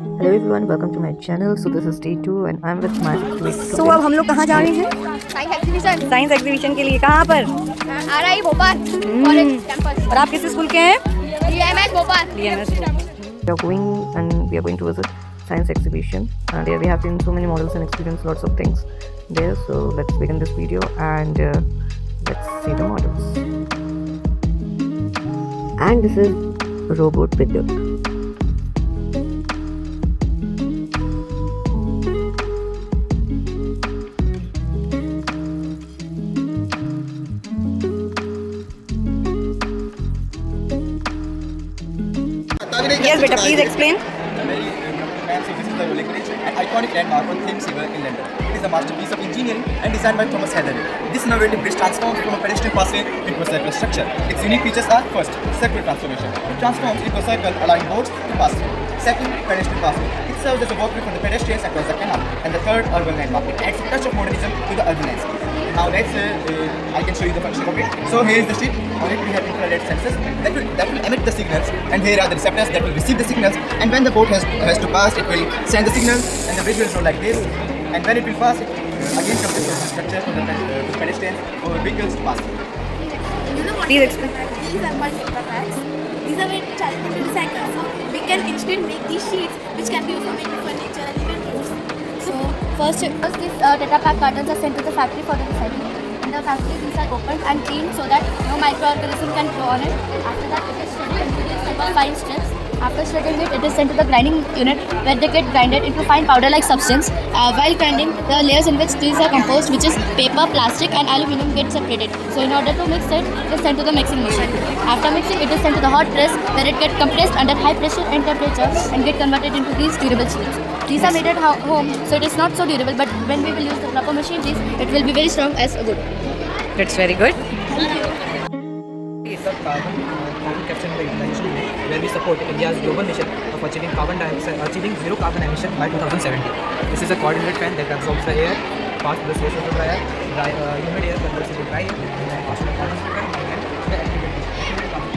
Hello everyone, welcome to my channel. So this is day 2 and I'm with my classmate. So अब हम लोग कहाँ जा रहे हैं? साइंस एग्जीबिशन साइंस एग्जीबिशन के लिए। कहाँ पर? RI Bhopal college campus. और आप किस स्कूल के हैं? DMS Bhopal. We are going to visit science exhibition and there we have seen so many models and experience lots of things there. So let's begin this video and let's see the models. And this is robot Vidyut. Yes, beta, please explain. So this is the Rolling Bridge, an iconic landmark on Thames River in London. It is a masterpiece of engineering and designed by Thomas Heatherwick. This innovative bridge transforms from a pedestrian passway into a circular structure. Its unique features are: first, circular transformation. It transforms into a circle, allowing boats to pass through. Second, pedestrian passway. It serves as a walkway for the pedestrians across the canal. And the third, urban landmark. It adds a touch of modernism to the urban landscape. Now let's, I can show you the function of it. So here is the ship. On it we have infrared sensors that will emit the signals, and here are the receptors that will receive the signals. And when the boat has to pass, it will send the signals, and the bridge will flow like this. And when it will pass, it again consists of a structure for the pedestrians or vehicles to pass. Please explain. These are multiple packs. These are very challenging to recycle. So we can instantly make these sheets which can be used for making furniture and even roofs. So First these Tetra Pak cartons are sent to the factory for the recycling. In the factory, these are opened and cleaned so that no microorganism can grow on it. After that, it is shredded into these type of fine strips. After shredding it is sent to the grinding unit where they get grinded into fine powder-like substance. While grinding, the layers in which these are composed, which is paper, plastic, and aluminum, get separated. So in order to mix it, it is sent to the mixing machine. After mixing, it is sent to the hot press where it gets compressed under high pressure and temperature and get converted into these durable sheets. These are made at home, so it is not so durable. But when we will use the proper machineries, it will be very strong as a wood. That's very good. It's a carbon capture and utilization unit where we support India's global mission of achieving zero carbon emission by 2070. This is a coordinated fan that absorbs the air, passes the space of the dryer, humid air converts into dry air, and then passes the carbon filter and the activated carbon.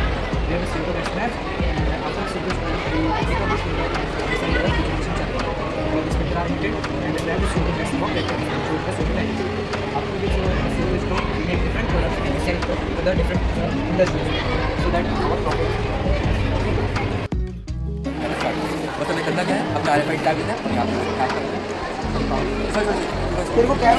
We have a CO2 gas map, and after the CO2 we take up this filter and this is the emission channel. This filter are heated and then the CO2 gas box that can shoot the CO2 lines. After which CO2 is stored, we make different products and sell to the different industries so that our profit. बस हमें करना क्या है, अपना RFID tag लेना है, यहाँ पर टैग करना है। तेरे को क्या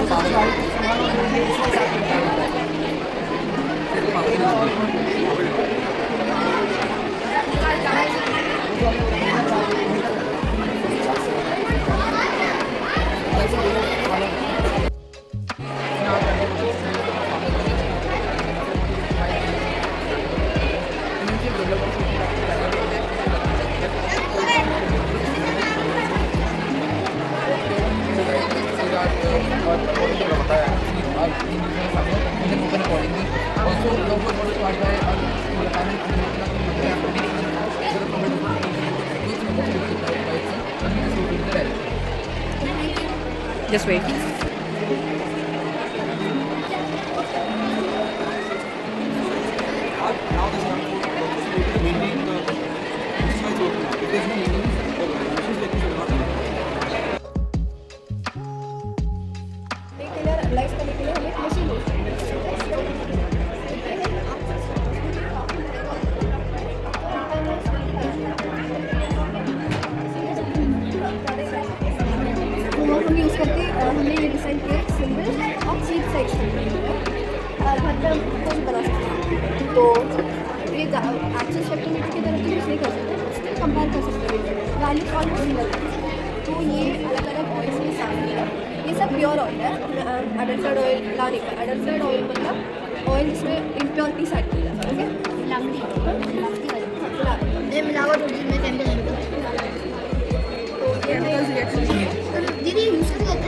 Just wait. लाइफ करने के लिए हमें एक मशीन हम यूज़ करके हमने ये डिसाइड किया सिंबल और चीप साइज मतलब कौन बना सकते हैं। तो ये एक्चुअल स्पेक्ट्रोमीटर की तरह यूज़ नहीं कर सकते, उससे कंपेयर कर सकते हैं। वैल्यू ऑलमोस्ट सिमिलर है। तो ये अलग अलग ऑयल्स के सामने है। ये सब प्योर ऑयल है। अडल्ट्रेटेड ऑयल लाने का, अडल्ट्रेटेड ऑयल मतलब ऑयल जिसमें इम्प्योरिटीज ऐड की जाती है। मिलावट होगी में केमिकल तो ये रिएक्शन दीदी यूज करते हैं।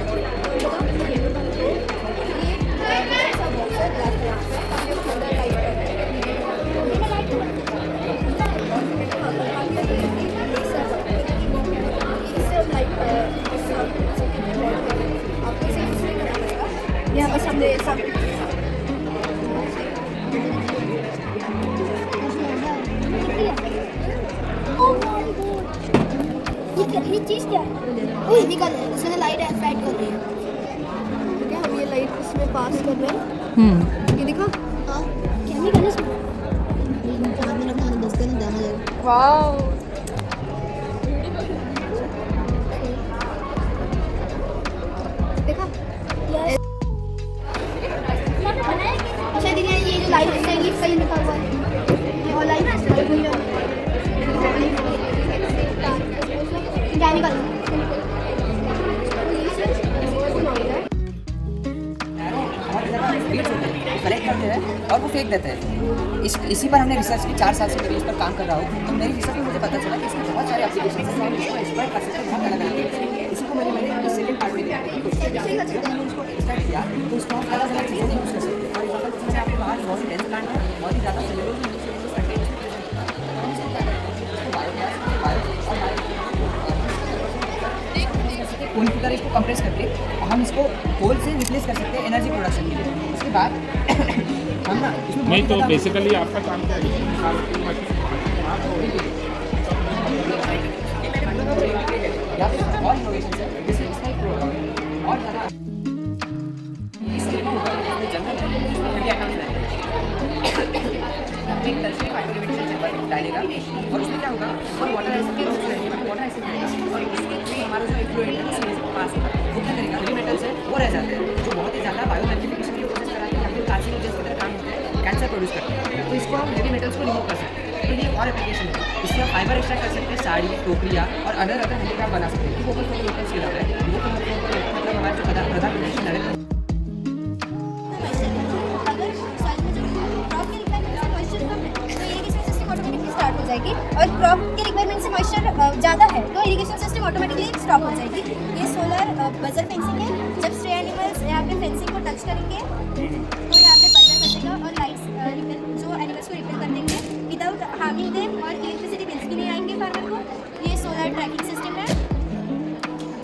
यहाँ बस हमने सब ये ये चीज़ क्या है? ओह निकल है, इसने लाइट एड कर रही है। ठीक है, हम ये लाइट इसमें पास कर रहे हैं। ये देखो, हाँ केमिकल है इसमें। Wow. देखा? अच्छा दीदी ये जो लाइट है ये सही लिखा हुआ है। ये ऑनलाइन केमिकल कलेक्ट करते हैं और वो फेंक देते हैं। इसी पर हमने रिसर्च की, 4 साल से मेरी इस पर काम कर रहा हूँ। तो मेरी रिसर्च में मुझे पता चला कि इसमें बहुत सारे एप्लीकेशन हैं और इसको एक्सप्लॉइट कर सकते हैं बहुत अलग अलग। इसी को मैंने सेकंड पार्ट में लिया उसको एक्सप्लॉइट किया तो उसको हम अलग अलग चीज़ों में यूज़ कर सकते हैं। फॉर एग्जाम्पल जैसे आपके बाहर बहुत ही डेंस प्लांट है, बहुत ही ज़्यादा सेल्यूलर कोल की तरह इसको कंप्रेस करके हम इसको कोल से रिप्लेस कर सकते हैं एनर्जी प्रोडक्शन के लिए। उसके बाद हम ना इसमें नहीं तो बेसिकली आपका काम क्या है? यहाँ पे और इनोवेशन है जैसे इसका एक और ज़्यादा डालेगा और उसमें क्या होगा और वाटर ऐसे और इसके हमारा जो इफ्लुएंट पास वो क्या करेगा, हेवी मेटल्स है वो रह जाते हैं जो बहुत ही ज़्यादा बायोमैग्निफिकेशन की प्रोसेस कराते हैं या फिर कार्सिनोजेंस की तरह काम होते हैं, कैंसर प्रोड्यूस करते हैं। तो इसको हम हेवी मेटल्स को रिमूव कर सकते हैं। तो ये और एप्लीकेशन है। इससे हम फाइबर एक्सट्रैक्ट कर सकते हैं, साड़ी, टोकरियाँ और अदर हैंडीक्राफ्ट बना सकते हैं। वो कोई लोकल स्किल है वो मतलब हमारे जो प्रधानमंत्री नरेंद्र जाएगी और क्रॉप के रिक्वायरमेंट से मॉइस्चर ज़्यादा है तो इरिगेशन सिस्टम ऑटोमेटिकली स्टॉप हो जाएगी। ये सोलर बजर फेंसिंग है। जब स्ट्रे एनिमल्स यहाँ पे फेंसिंग को टच करेंगे तो यहाँ पे बजर बजेगा और लाइट्स जो एनिमल्स को रिपेयर कर देंगे विदाउट हार्मिंग देम और इलेक्ट्रिसिटी बिल्स भी नहीं आएंगे फार्मर को। ये सोलर ट्रैकिंग सिस्टम है।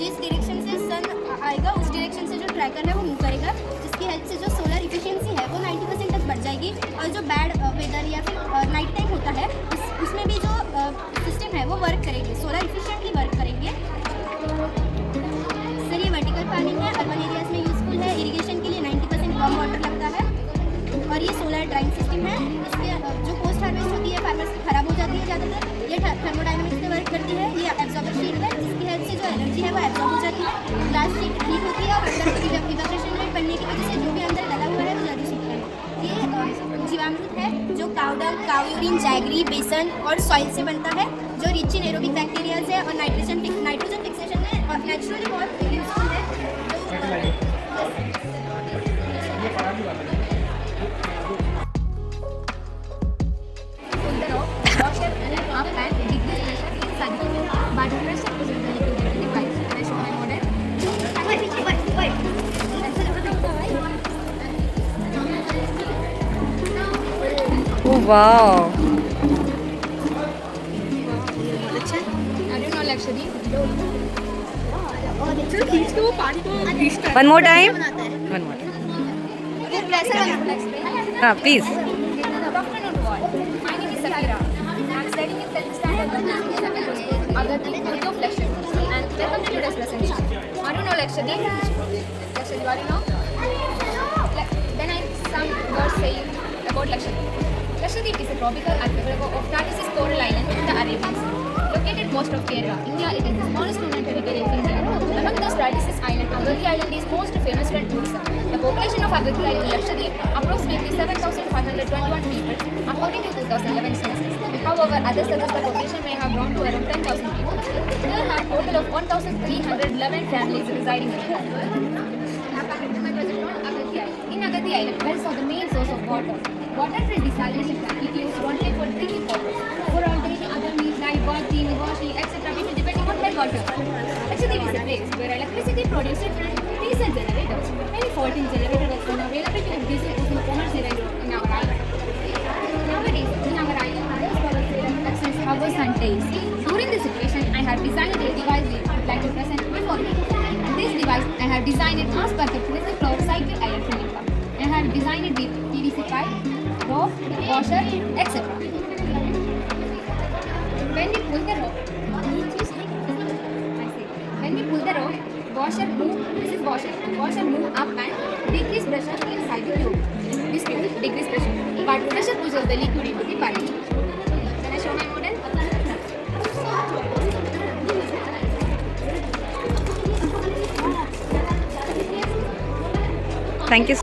जिस डायरेक्शन से सन आएगा उस डायरेक्शन से जो ट्रैकर है वो मूव करेगा, जिसकी हेल्प से जो सोलर इफिशियंसी है वो 90% तक बढ़ जाएगी। और जो बैड वेदर या फिर नाइट टाइम होता है उसमें भी जो सिस्टम है वो वर्क करेंगे, सोलर इफिशिएंटली वर्क करेंगे। सर ये वर्टिकल फार्मिंग है, अर्बन एरियाज में यूजफुल है। इरिगेशन के लिए 90% कम वाटर लगता है। और ये सोलर ड्राइंग सिस्टम है। इसके जो पोस्ट हार्वेस्ट होती है फार्मर्स की खराब हो जाती है ज़्यादातर, ये थर्मोडायनामिक्स में वर्क करती है। ये एब्जॉर्बर शीट है जिसकी हेल्प से जो एनर्जी है वो एब्जॉर्ब हो जाती है। ग्लास शीट हीट होती है और अंदर इवेपोरेशन में बनने की वजह से जो भी अंदर डला हुआ है वो जल्दी सूखता है। ये जीवामृत है जो cow dung, cow urine, jaggery, बेसन और सॉइल से बनता है जो रिच इन एरोबिक बैक्टीरियाज है और नाइट्रोजन फिक्सेशन में और नेचुरली बहुत यूजफुल है। Oh wow. One more time. One more time. Please. Good afternoon to all. My name is Safira. I am studying in 10th standard Agati, Urdu of Lakshadweep, and welcome to today's presentation. Are you know Lakshadweep? Lakshadweep, are you know? Then I some words saying about Lakshadweep. Lakshadweep is a tropical archipelago of 36 coral islands in the Arabian Sea. Located most of Kerala, India, it is the smallest known territory in India. Among those 36 islands, Agati Island is most famous for tourism. The population of Agati Island, Lakshadweep, approximately 7,521 people, according to 2011 census. However, others suggest the population may have grown to around 10,000 people. There are a total of 1,311 families residing here. In Agati Island, wells are the main source of water. Water-free desalination plant is used only for drinking purpose. For alternating other means like bathing, washing, etc. which is depending on well water. Lakshadweep is a place where electricity produced from diesel generators. Many faulty generators are found available to diesel using commercial in our island. Nowadays, in our island, most power access hours and days. During this situation, I have designed a device I would like to present before me. This device, I have designed it as per the principle of cyclic iron filling pump. I have designed it with PVC pipe, rope, washer, etc. When we pull the rope, the row, wash and move. This is wash and move up and decrease pressure inside the tube. This tube decrease pressure, but pressure pushes the liquid into the pipe. Can I show my model? Thank you.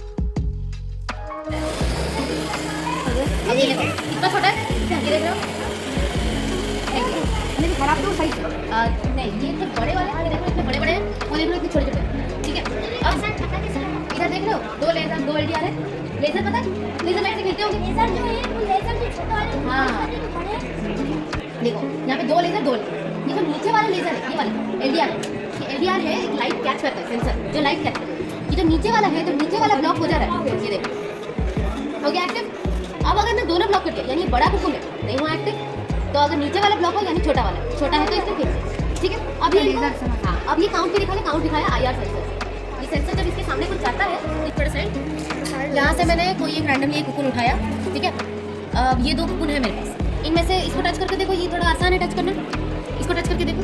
अब ये देखो इतना छोटा है, ये देख रहे हो? लेकिन खराब तो सही है। नहीं, ये इतने बड़े वाले हैं, देखो इतने बड़े-बड़े हैं, वो देख लो इतने छोटे-छोटे, ठीक है? अब इधर देख लो, 2 लेज़र 2 LDR है। लेज़र पता है? लेज़र लाइट से खेलते होंगे। लेज़र जो है वो लेज़र जो छोटा वाला हाँ। देखो, यहाँ पे 2 लेज़र 2 लेज़र। ये जो नीचे वाला लेज़र है, ये वाला LDR है। ये LDR है, एक लाइट कैच करता है, सेंसर जो लाइट कैच करता है। ये जो नीचे वाला है, तो नीचे वाला ब्लॉक हो जा रहा है, ये देखो। हो गया एक्टिव? अब अगर मैं दोनों ब्लॉक करके, यानी बड़ा कुकुन है, नहीं हुआ एक्टिव, तो अगर नीचे वाला ब्लॉक हो यानी छोटा वाला, छोटा है तो इसको फिर ठीक है। अब ये हाँ, अब ये काउंट दिखाया IR सेंसर। ये सेंसर जब इसके सामने कुछ जाता है, इस पर साइड यहाँ से मैंने कोई एक रैंडमली एक कुकुन उठाया, ठीक है। अब ये 2 कुकुन है मेरे पास, इनमें से इसको टच करके देखो, ये थोड़ा आसान है टच करना, इसको टच करके देखो,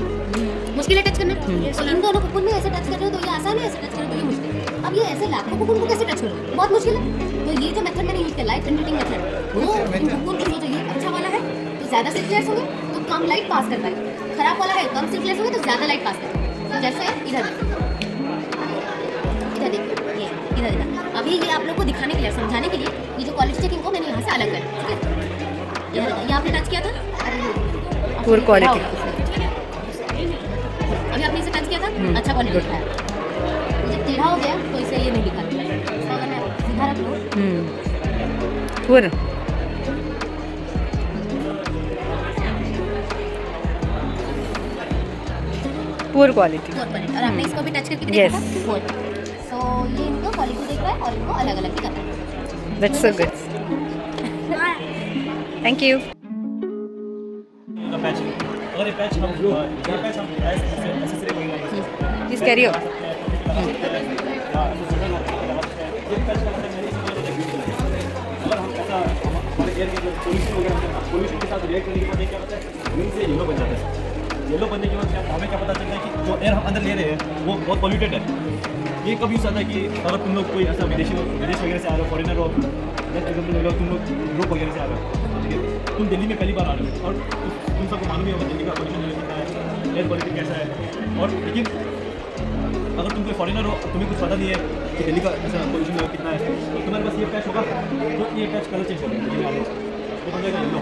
मुश्किल है टच करना। तो इन दोनों कुकुन में ऐसे टच कर रहे हो तो ये आसान है, ऐसे टच कर रहे हो तो ये मुश्किल है। अब ये ऐसे लाखों कुकुन को कैसे टच करो, बहुत मुश्किल है। तो ये जो मेथड मैंने यूज किया, लाइट पेनिट्रेटिंग मेथड, वो इन कुकुन को जो ये अच्छा वाला है तो ज़्यादा सिग्नल्स होंगे तो कम लाइट पास कर पाएगा, खराब वाला है कम सिग्नल्स होंगे तो ज़्यादा लाइट पास करेगा। तो जैसे इधर देखो, ये इधर अभी ये आप लोग को दिखाने के लिए, समझाने के लिए, ये जो क्वालिटी चेकिंग को मैंने यहाँ से अलग कर, ठीक है। ये आपने टच किया था, Poor quality. अभी आपने इसे टच किया था, अच्छा क्वालिटी दिखाया। जब टेढ़ा हो गया तो इसे ये नहीं दिखा। तो अगर मैं सीधा रख लूँ, Poor. Poor quality. और आपने इसको भी टच करके भी Yes. देखा था। तो ये इनको क्वालिटी देख रहा है और इनको अलग अलग भी कर रहा है। That's so good. Thank you. अगर ये पैच हम एसेसरी वगैरह Please carry on. अगर हम ऐसा हमारे एयर के पोल्यूशन के साथ रिएक्ट करने के बाद क्या होता है, ग्रीन से येलो बन जाता है। येलो बनने के बाद हमें क्या पता चलता है कि जो एयर हम अंदर ले रहे हैं वो बहुत पॉल्यूटेड है। ये कब यूज़ आता है कि अगर तुम लोग कोई ऐसा विदेश वगैरह से आ रहे हो, फॉरेनर हो, एग्जाम्पल ले लो, तुम लोग यूरोप वगैरह से आ रहे हो, ठीक है, तुम दिल्ली में पहली बार आ रहे हो और तुम सबको मालूम ही होगा दिल्ली का पोल्यूशन लेवल कितना है, एयर क्वालिटी कैसा है। और लेकिन अगर तुम कोई फॉरेनर हो, तुम्हें कुछ पता नहीं है कि दिल्ली का ऐसा पोल्यूशन लेवल कितना है, तो तुम्हारे पास ये पैच होगा तो ये पैच कलर चेंज हो जाएगा, तो बन जाएगा येलो।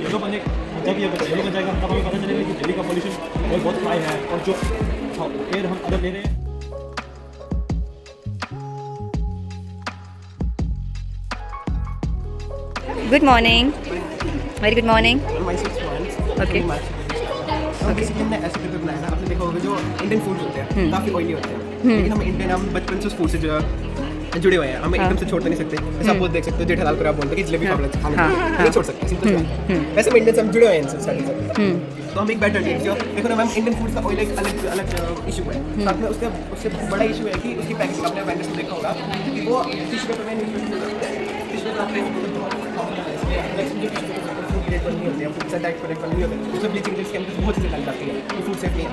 येलो बने जब ये येलो बन जाएगा तब हमें पता चलेगा कि दिल्ली का पोल्यूशन बहुत हाई है और जो एयर हम अगर ले रहे हैं। Good morning. Very good morning. Okay. Basically हमने ऐसे पेपर बनाया था, आपने देखा होगा जो इंडियन फूड्स होते हैं काफ़ी ऑयली होते हैं, लेकिन हम बचपन से उस फूड से जुड़े हुए हैं, हमें एकदम से छोड़ नहीं सकते। जैसे आप बहुत देख सकते हो जेठालाल को आप बोलते हैं कि जलेबी फाफड़ा खाने नहीं छोड़ सकते, सिंपल सी बात है। वैसे हम इंडियन से हम जुड़े हुए हैं इनसे स्टार्टिंग से, तो हम एक बेटर टेस्ट जो देखो ना मैम, इंडियन फूड्स का ऑयल एक अलग इशू है, साथ में उससे बड़ा इशू है कि उसकी पैकेजिंग, आपने वेंडर्स को देखा होगा कि वो टिश्यू पेपर में नहीं यूज करते, टिश्यू पेपर आपने फूड डाइट प्रोडक्ट नहीं होते, उसमें ब्लीचिंग जिसके अंदर बहुत चीज़ें डाल जाती है, ये फूड सेफ नहीं है।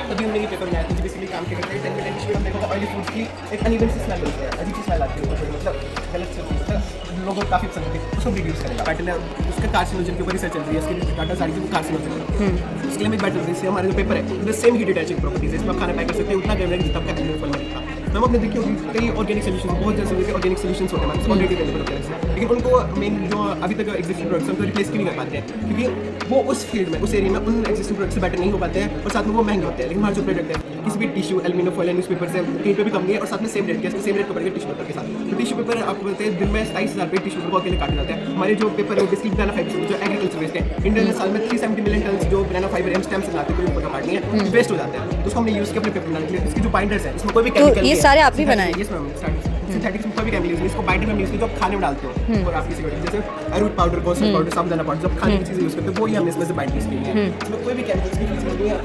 तभी हमने ये पेपर बनाया था, बेसिकली काम क्या करते हैं, 10 टिश्यू हम देखो ऑयली फूड की एक अनइवन सी स्मेल होती है, अजीब सी स्मेल आती है, मतलब गलत से लोगों को काफ़ी पसंद है, उसको रिड्यूस करेगा। पैटर्न उसका कार्सिनोजन के ऊपर रिसर्च चल रही है, उसकी डाटा सारी चीज़ें कार्सिनोजन है, उसके लिए हम एक बैटल रही है। हमारे जो पेपर है उसमें सेम हीट अटैचिंग प्रॉपर्टीज है, इसमें आप खाना पैक कर सकते हैं उतना गर्म है जितना आपका एनिमल फल में था। मैम आपने देखी होगी कई ऑर्गेनिक सोल्यूशन, बहुत जैसे ऑर्गेनिक सोल्यूशंस होते हैं ऑलरेडी अवेलेबल होते हैं, लेकिन उनको मेन जो अभी तक एग्जिस्टिंग प्रोडक्ट्स उनको रिप्लेस नहीं कर पाते हैं, क्योंकि वो उस फील्ड में उस एरिया में उन एग्जिस्टिंग प्रोडक्ट से बेटर नहीं हो पाते हैं, और साथ में वो महंगे होते हैं। लेकिन हमारे जो प्रोडक्ट है किसी भी टिश्यू, एल्यूमिनियम फॉइल, न्यूज़पेपर से कहीं पे भी कम नहीं है, और साथ में सेम रेट के same rate cover tissue paper के साथ। तो टिश्यू पेपर आपको बोलते हैं दिन में 27,000 रुपये टिश्यू पेपर अकेले काटे जाते हैं। हमारे जो पेपर है वो बेसिकली बनाना फाइबर जो एग्रीकल्चर वेस्ट है, इंडिया में साल में 370 मिलियन टन जो बनाना फाइबर एम स्टेम से बनाते हैं, कोई ऊपर का पार्ट नहीं है, वेस्ट हो जाता है, तो उसको हमने यूज़ किया अपने पेपर बनाने के लिए। इसके जो बाइंडर्स है इसमें कोई भी केमिकल, ये सारे आप ही बनाए? यस मैम, सिंथेटिक्स में कोई भी केमिकल यूज़ नहीं, इसको बाइंडर में यूज़ करते हो, आप खाने में डालते हो और आपकी सिगरेट जैसे अरूट पाउडर, गोसल पाउडर, साबुदाना पाउडर, जब खाने की चीज़ें यूज़ करते हो वो ही हमने इसमें से बाइंड यूज़ की है। इसमें कोई भी केमिकल्स की यूज़ नहीं है,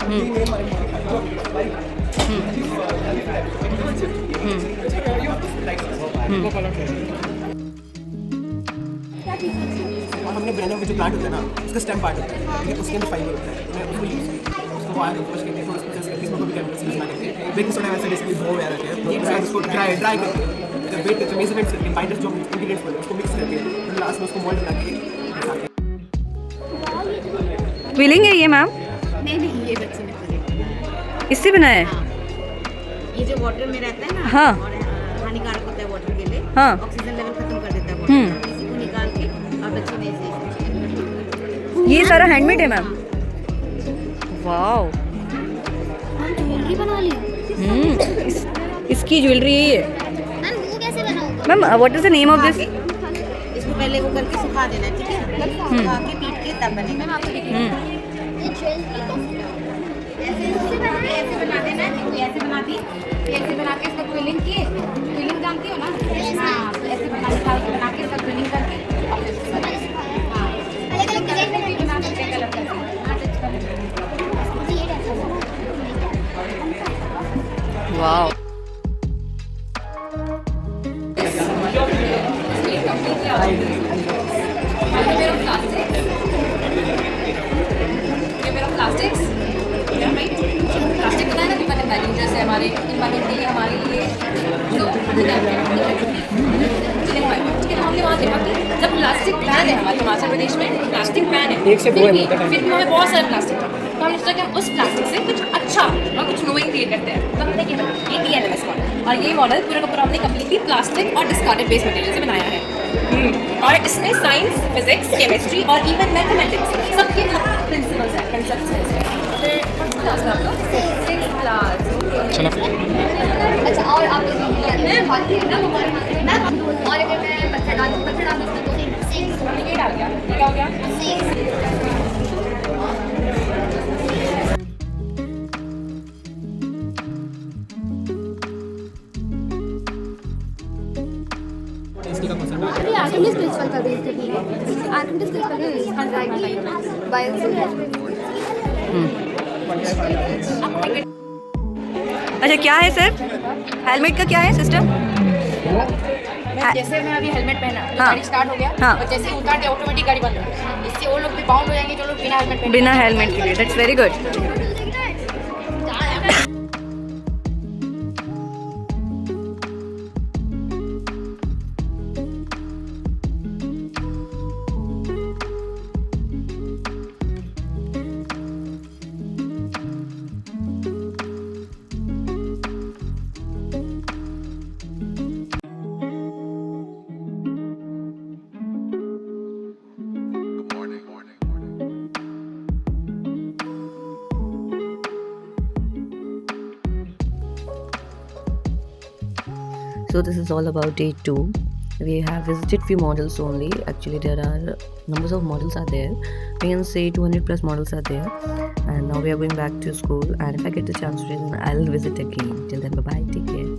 और हमने ब्रेनर में जो प्लांट होता है ना उसका स्टेम पार्ट होता है, ठीक है, उसके अंदर फाइबर होता है, मैं उसको यूज़ उसको वायर वॉश करके थोड़ा प्रोसेस करके इसमें कोई भी केमिकल्स यूज़ ना करके बेकिंग सोडा वैसे बेसिकली धो वगैरह के उसको ड्राई करके जब वेट जो मेजरमेंट्स करके बाइंडर्स जो इंग्रेडिएंट्स बोले उसको मिक्स करके फिर लास्ट में उसको मोल्ड बना के फिलिंग है ये मैम? नहीं ये बच्चे ने फिलिंग इससे बनाया है? ये जो वाटर में रहता है ना हाँ। और हानिकारक होता है वाटर के लिए, हाँ। ऑक्सीजन लेवल खत्म कर देता है वाटर, इसी को निकाल के और बच्चे ने इसे ये सारा हैंडमेड है मैम? वाओ। ज्वेलरी बना ली इसकी ज्वेलरी यही है मैम। वो कैसे बनाऊंगा? Ma'am. What is the name of this? इसको पहले वो करके सुखा देना है, ठीक है, सुखा के पीट के तब बनेगा। ये ज्वेलरी ऐसे बना देना है, देखो ऐसे बना दी, ऐसे बना के इसका क्विलिंग किए, क्विलिंग जानती हो ना? हाँ, तो ऐसे बना के इसका क्विलिंग करके और फिर इसको हाँ, अलग अलग डिजाइन में भी बना सकते हैं कलर करके। हाँ, टच कर लेते हैं। ये कैसा है? वाओ। प्लास्टिक बताया ना कि वैल्यू जैसे हमारे इन्वायरमेंट के लिए हमारे लिए हमने वहाँ देखा कि जब प्लास्टिक बैन है हमारे हिमाचल प्रदेश में, प्लास्टिक बैन है फिर भी हमें बहुत सारे प्लास्टिक है, तो हमने सोचा कि हम उस प्लास्टिक से कुछ अच्छा और कुछ नोइंग क्रिएट करते हैं। तो हमने क्या बनाया ये DLMS मॉडल, और ये मॉडल पूरा का पूरा हमने कम्प्लीटली प्लास्टिक और डिस्कार्डेड वेस्ट मटेरियल से बनाया है। और इसमें साइंस, फिजिक्स, केमिस्ट्री और इवन मैथमेटिक्स सबके प्रिंसिपल्स हैं, कंसेप्ट्स हैं इसमें। फिर फर्स्ट क्लास में आप लोग 6th क्लास। अच्छा, और आप लोग और अगर मैं पत्थर डाल दूँ तो ये डाल गया, ये क्या हो गया? आर्टिमिस प्रिंसिपल का बेस करनी है, आर्टिमिस प्रिंसिपल का बेस अच्छा क्या है सर? हेलमेट का क्या है सिस्टम? जैसे मैं अभी हेलमेट पहना, हाँ। गाड़ी स्टार्ट हो गया, हाँ। और जैसे ही उतार के ऑटोमेटिक गाड़ी बंद हो गई। इससे वो लोग भी बाउंड हो जाएंगे जो लोग बिना हेलमेट पहने। बिना हेलमेट के लिए, that's very good. So this is all about day 2. We have visited few models only. Actually there are numbers of models are there. We can say 200 plus models are there. And now we are going back to school, and if I get the chance to, then I'll visit again. Till then, bye bye, take care.